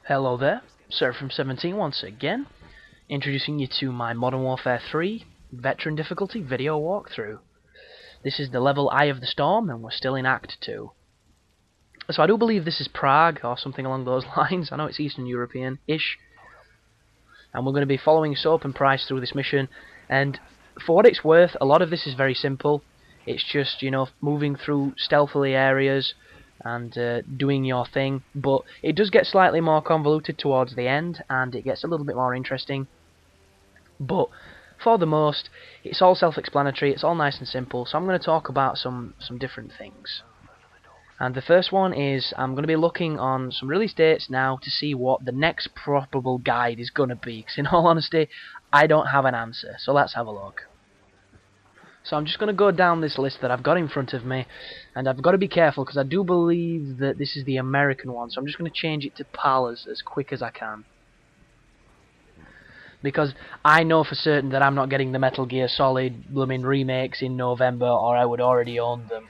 Hello there, Sir from 17 once again, introducing you to my Modern Warfare 3 Veteran Difficulty video walkthrough. This is the level Eye of the Storm, and we're still in Act 2. So I do believe this is Prague, or something along those lines. I know it's Eastern European-ish. And we're going to be following Soap and Price through this mission, and for what it's worth, a lot of this is very simple. It's just, moving through stealthily areas and doing your thing, but it does get slightly more convoluted towards the end, and it gets a little bit more interesting. But for the most, it's all self-explanatory, it's all nice and simple, so I'm going to talk about some different things. And the first one is, I'm going to be looking on some release dates now to see what the next probable guide is going to be, because in all honesty, I don't have an answer, so let's have a look. So I'm just going to go down this list that I've got in front of me, and I've got to be careful because I do believe that this is the American one, so I'm just going to change it to PAL as quick as I can. Because I know for certain that I'm not getting the Metal Gear Solid blooming remakes in November, or I would already own them.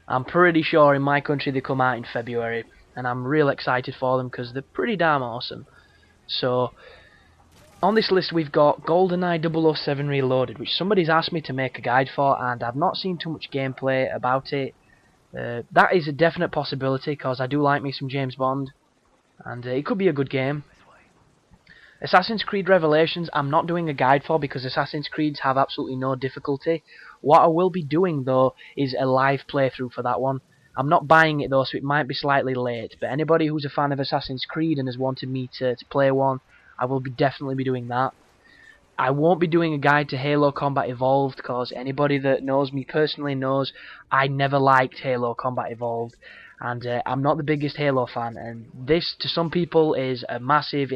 I'm pretty sure in my country they come out in February, and I'm real excited for them because they're pretty damn awesome. So on this list we've got GoldenEye 007 Reloaded, which somebody's asked me to make a guide for, and I've not seen too much gameplay about it. That is a definite possibility, because I do like me some James Bond, and it could be a good game. Assassin's Creed Revelations I'm not doing a guide for, because Assassin's Creeds have absolutely no difficulty. What I will be doing though is a live playthrough for that one. I'm not buying it though, so it might be slightly late, but anybody who's a fan of Assassin's Creed and has wanted me to play one, I will definitely be doing that. I won't be doing a guide to Halo Combat Evolved, because anybody that knows me personally knows I never liked Halo Combat Evolved, and I'm not the biggest Halo fan, and this to some people is a massive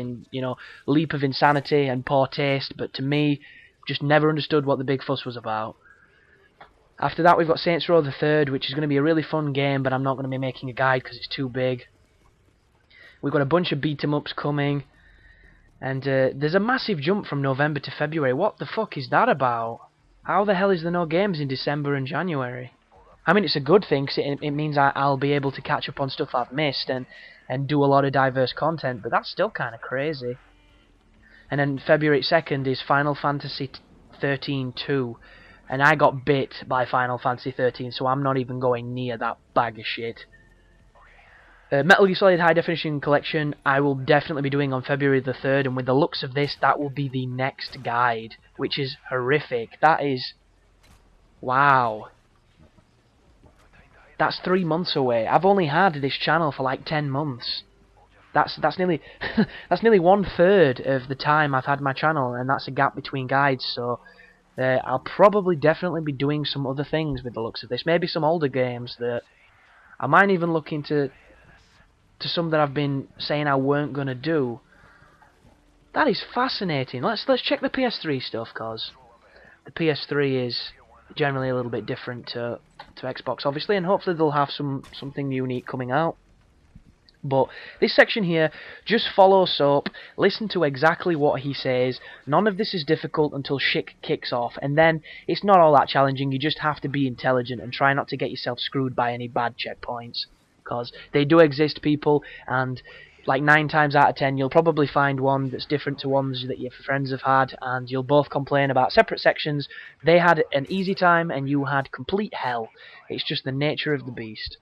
leap of insanity and poor taste, but to me, just never understood what the big fuss was about. After that we've got Saints Row the Third, which is going to be a really fun game, but I'm not going to be making a guide because it's too big. We've got a bunch of beat-em-ups coming. And there's a massive jump from November to February. What the fuck is that about? How the hell is there no games in December and January? I mean, it's a good thing, because it means I'll be able to catch up on stuff I've missed and do a lot of diverse content, but that's still kind of crazy. And then February 2nd is Final Fantasy 13-2, and I got bit by Final Fantasy 13, so I'm not even going near that bag of shit. Metal Gear Solid High Definition Collection I will definitely be doing on February the 3rd, and with the looks of this, that will be the next guide, which is horrific. That is... wow. That's 3 months away. I've only had this channel for like 10 months. That's nearly that's nearly 1/3 of the time I've had my channel, and that's a gap between guides, so I'll probably definitely be doing some other things with the looks of this. Maybe some older games that I might even look into some that I've been saying I weren't gonna do. That is fascinating. Let's check the PS3 stuff, cause the PS3 is generally a little bit different to Xbox, obviously, and hopefully they'll have something unique coming out. But this section here, just follow Soap, listen to exactly what he says. None of this is difficult until shit kicks off, and then it's not all that challenging. You just have to be intelligent and try not to get yourself screwed by any bad checkpoints. Because they do exist, people, and like 9 times out of 10 you'll probably find one that's different to ones that your friends have had, and you'll both complain about separate sections. They had an easy time and you had complete hell. It's just the nature of the beast.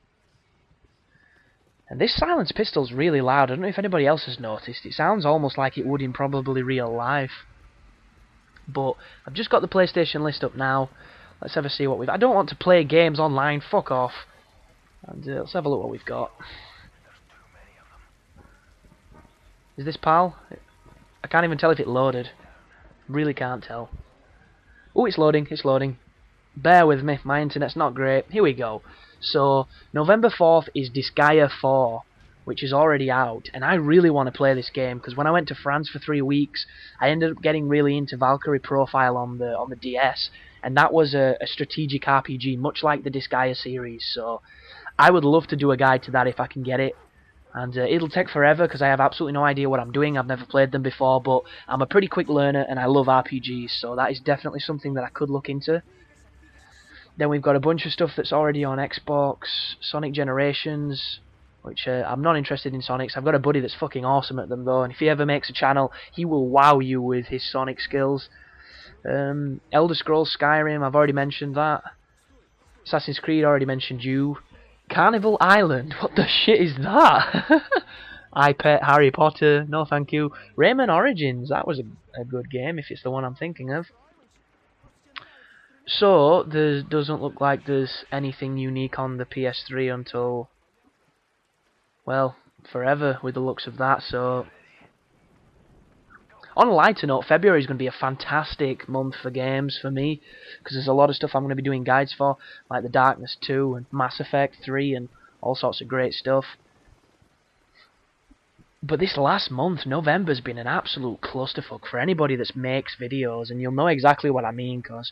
And this silenced pistol's really loud. I don't know if anybody else has noticed. It sounds almost like it would in probably real life. But I've just got the PlayStation list up now. Let's have a see what we've... I don't want to play games online, fuck off. And let's have a look what we've got. Is this PAL? I can't even tell if it loaded. Really can't tell. Oh, it's loading, it's loading. Bear with me, my internet's not great. Here we go. So, November 4th is Disgaea 4, which is already out. And I really want to play this game, because when I went to France for 3 weeks, I ended up getting really into Valkyrie Profile on the DS. And that was a strategic RPG, much like the Disgaea series, so I would love to do a guide to that if I can get it. And it'll take forever because I have absolutely no idea what I'm doing. I've never played them before, but I'm a pretty quick learner and I love RPGs, so that is definitely something that I could look into. Then we've got a bunch of stuff that's already on Xbox, Sonic Generations, which I'm not interested in Sonics. I've got a buddy that's fucking awesome at them though, and if he ever makes a channel, he will wow you with his Sonic skills. Elder Scrolls Skyrim, I've already mentioned that. Assassin's Creed, already mentioned you. Carnival Island, what the shit is that? I Pet Harry Potter, no thank you. Rayman Origins, that was a good game if it's the one I'm thinking of. So, there doesn't look like there's anything unique on the PS3 until, well, forever with the looks of that, so... On a lighter note, February is going to be a fantastic month for games for me, because there's a lot of stuff I'm going to be doing guides for, like The Darkness 2 and Mass Effect 3 and all sorts of great stuff. But this last month, November's been an absolute clusterfuck for anybody that makes videos, and you'll know exactly what I mean, because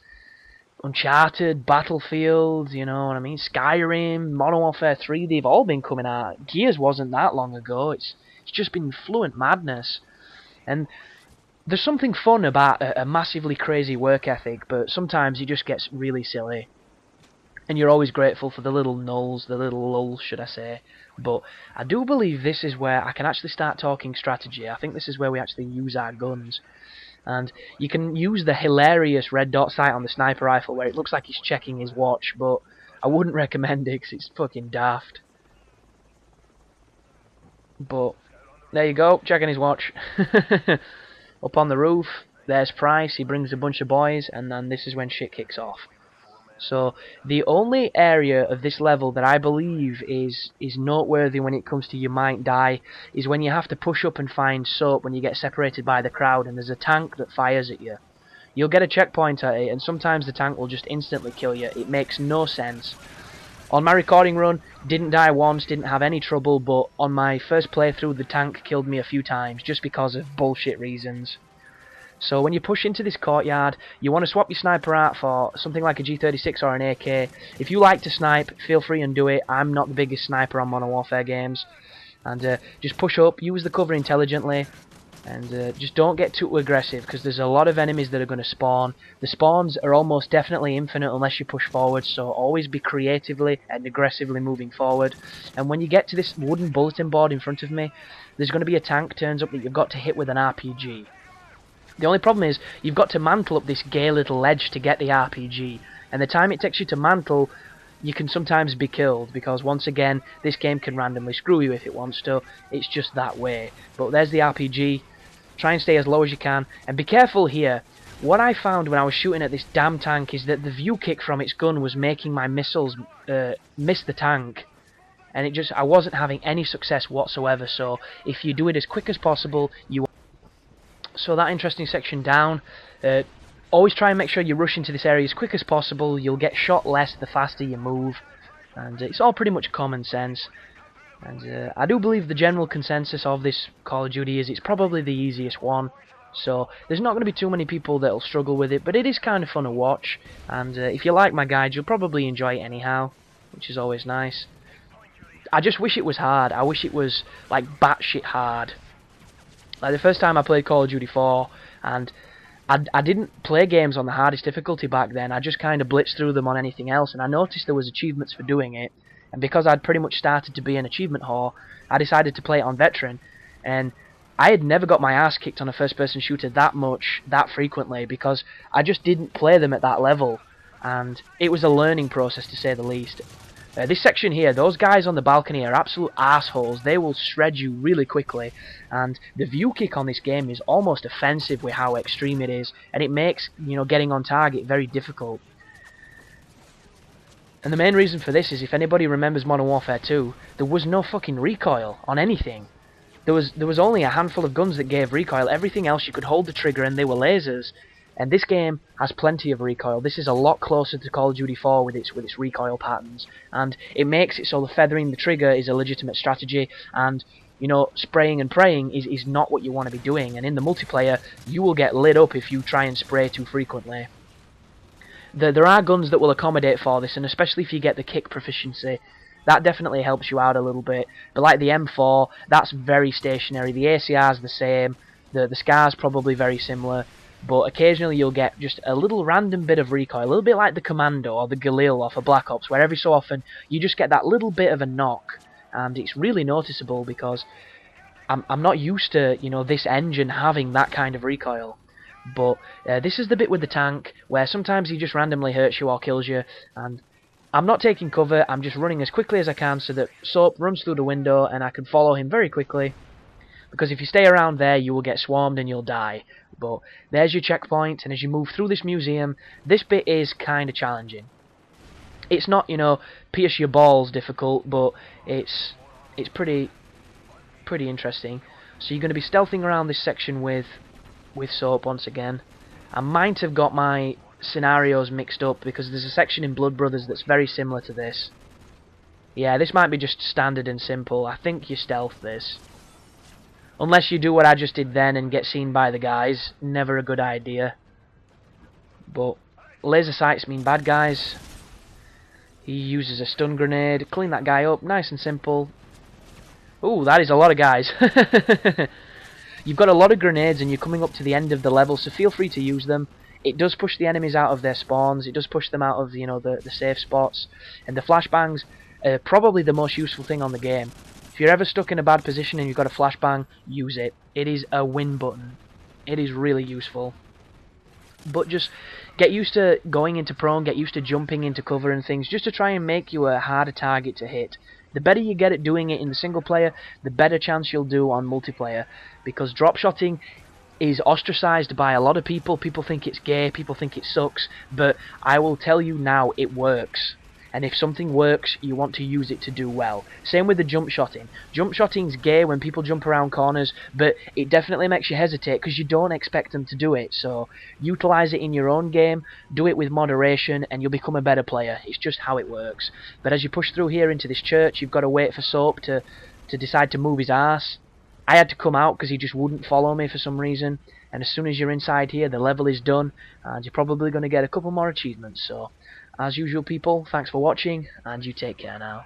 Uncharted, Battlefield, you know what I mean, Skyrim, Modern Warfare 3, they've all been coming out. Gears wasn't that long ago, it's just been fluent madness. And there's something fun about a massively crazy work ethic, but sometimes it just gets really silly. And you're always grateful for the little nulls, the little lulls, should I say. But I do believe this is where I can actually start talking strategy. I think this is where we actually use our guns. And you can use the hilarious red dot sight on the sniper rifle where it looks like he's checking his watch, but I wouldn't recommend it because it's fucking daft. But there you go, checking his watch. Up on the roof, there's Price, he brings a bunch of boys, and then this is when shit kicks off. So, the only area of this level that I believe is noteworthy when it comes to you might die, is when you have to push up and find soap when you get separated by the crowd, and there's a tank that fires at you. You'll get a checkpoint at it, and sometimes the tank will just instantly kill you. It makes no sense. On my recording run, didn't die once, didn't have any trouble, but on my first playthrough the tank killed me a few times, just because of bullshit reasons. So when you push into this courtyard, you want to swap your sniper out for something like a G36 or an AK. If you like to snipe, feel free and do it. I'm not the biggest sniper on Modern Warfare games. And just push up, use the cover intelligently, and just don't get too aggressive, because there's a lot of enemies that are going to spawn. The spawns are almost definitely infinite unless you push forward, so always be creatively and aggressively moving forward. And when you get to this wooden bulletin board in front of me, there's going to be a tank turns up that you've got to hit with an RPG. The only problem is, you've got to mantle up this gay little ledge to get the RPG, and the time it takes you to mantle, you can sometimes be killed, because once again, this game can randomly screw you if it wants to. It's just that way. But there's the RPG. Try and stay as low as you can, and be careful here. What I found when I was shooting at this damn tank is that the view kick from its gun was making my missiles miss the tank. And I wasn't having any success whatsoever, so if you do it as quick as possible, you... So that interesting section down, always try and make sure you rush into this area as quick as possible. You'll get shot less the faster you move, and it's all pretty much common sense. And I do believe the general consensus of this Call of Duty is it's probably the easiest one, so there's not going to be too many people that'll struggle with it, but it is kind of fun to watch, and if you like my guides you'll probably enjoy it anyhow, which is always nice. I just wish it was hard. I wish it was like batshit hard. Like the first time I played Call of Duty 4, and I didn't play games on the hardest difficulty back then. I just kind of blitzed through them on anything else, and I noticed there was achievements for doing it. And because I'd pretty much started to be an achievement whore, I decided to play it on Veteran. And I had never got my ass kicked on a first-person shooter that much, that frequently, because I just didn't play them at that level. And it was a learning process, to say the least. This section here, those guys on the balcony are absolute assholes. They will shred you really quickly, and the view kick on this game is almost offensive with how extreme it is, and it makes, you know, getting on target very difficult. And the main reason for this is, if anybody remembers Modern Warfare 2, there was no fucking recoil on anything. There was only a handful of guns that gave recoil. Everything else you could hold the trigger and they were lasers. And this game has plenty of recoil. This is a lot closer to Call of Duty 4 with its recoil patterns, and it makes it so the feathering the trigger is a legitimate strategy, and you know, spraying and praying is not what you want to be doing. And in the multiplayer, you will get lit up if you try and spray too frequently. There are guns that will accommodate for this, and especially if you get the kick proficiency, that definitely helps you out a little bit. But like the M4, that's very stationary. The ACR's the same. The SCAR's probably very similar. But occasionally you'll get just a little random bit of recoil, a little bit like the Commando or the Galil off of Black Ops, where every so often you just get that little bit of a knock, and it's really noticeable because I'm not used to, you know, this engine having that kind of recoil. But this is the bit with the tank where sometimes he just randomly hurts you or kills you, and I'm not taking cover, I'm just running as quickly as I can so that Soap runs through the window and I can follow him very quickly. Because if you stay around there, you will get swarmed and you'll die. But there's your checkpoint, and as you move through this museum, this bit is kind of challenging. It's not, you know, pierce your balls difficult, but it's pretty interesting. So you're going to be stealthing around this section with Soap once again. I might have got my scenarios mixed up because there's a section in Blood Brothers that's very similar to this. Yeah, this might be just standard and simple. I think you stealth this. Unless you do what I just did then and get seen by the guys. Never a good idea. But laser sights mean bad guys. He uses a stun grenade. Clean that guy up. Nice and simple. Ooh, that is a lot of guys. You've got a lot of grenades and you're coming up to the end of the level, so feel free to use them. It does push the enemies out of their spawns. It does push them out of, you know, the safe spots. And the flashbangs are probably the most useful thing on the game. If you're ever stuck in a bad position and you've got a flashbang, use it. It is a win button. It is really useful. But just get used to going into prone, get used to jumping into cover and things, just to try and make you a harder target to hit. The better you get at doing it in the single player, the better chance you'll do on multiplayer. Because drop shotting is ostracized by a lot of people. People think it's gay, people think it sucks, but I will tell you now, it works. And if something works, you want to use it to do well. Same with the jump shotting. Jump shotting's gay when people jump around corners, but it definitely makes you hesitate because you don't expect them to do it. So utilize it in your own game, do it with moderation, and you'll become a better player. It's just how it works. But as you push through here into this church, you've got to wait for Soap to decide to move his ass. I had to come out because he just wouldn't follow me for some reason. And as soon as you're inside here, the level is done, and you're probably going to get a couple more achievements. So, as usual, people, thanks for watching, and you take care now.